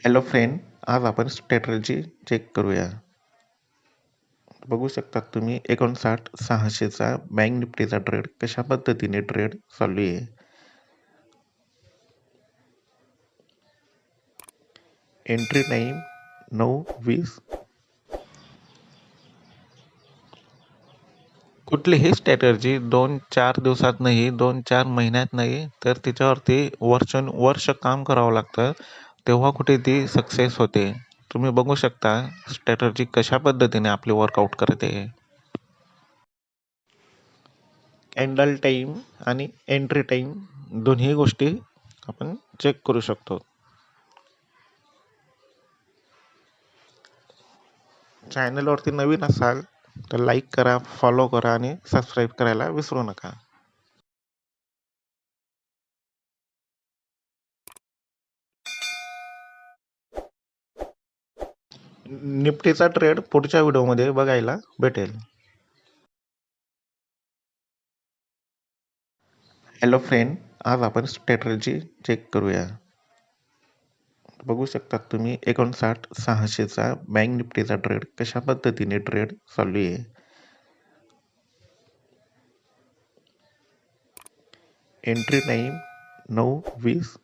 Hello friend, आज आपण strategy check करूया. बघू शकता तुम्ही 59,600चा बँक निफ्टीचा ट्रेड कशा पद्धतीने ट्रेड चालू आहे. Entry time 9:20. कुठलीही स्ट्रॅटर्जी 2-4 दिवसात नाही, 2-4 महिन्यात नाही, तर तिच्यावरती वर्ष काम करावं लागतं, तेव्हा कुठे ती सक्सेस होते. तुम्ही बघू शकता स्ट्रॅटर्जी कशा पद्धतीने आपले वर्कआउट करते. कॅन्डल टाईम आणि एंट्री टाईम दोन्ही गोष्टी आपण चेक करू शकतो. चॅनलवरती नवीन असाल तर लाईक करा, फॉलो करा आणि सबस्क्राईब करायला विसरू नका. निफ्टीचा ट्रेड पुढच्या व्हिडिओमध्ये बघायला भेटेल. हॅलो फ्रेंड, आज आपण स्ट्रॅटर्जी चेक करूया. बघू शकता तुम्ही 59,600चा बँक निफ्टीचा ट्रेड कशा पद्धतीने ट्रेड चालू आहे. Entry time 9:20.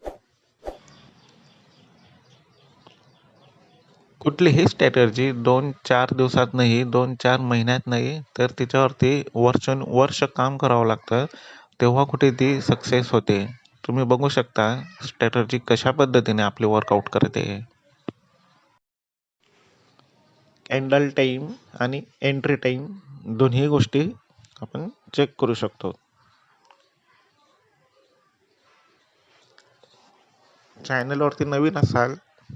कुठलीही स्ट्रॅटर्जी 2-4 दिवसात नाही, 2-4 महिन्यात नाही, तर तिच्यावरती वर्ष काम करावं लागतं, तेव्हा कुठे ती सक्सेस होते. तुम्ही बघू शकता स्ट्रॅटर्जी कशा पद्धतीने आपले वर्कआउट करते. कॅन्डल टाईम आणि एंट्री टाईम दोन्ही गोष्टी आपण चेक करू शकतो. चॅनलवरती नवीन असाल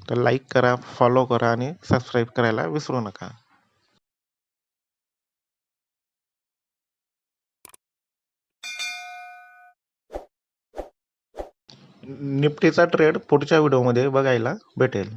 तर लाईक करा, फॉलो करा आणि सबस्क्राईब करायला विसरू नका. निफ्टीचा ट्रेड पुढच्या व्हिडिओमध्ये बघायला भेटेल.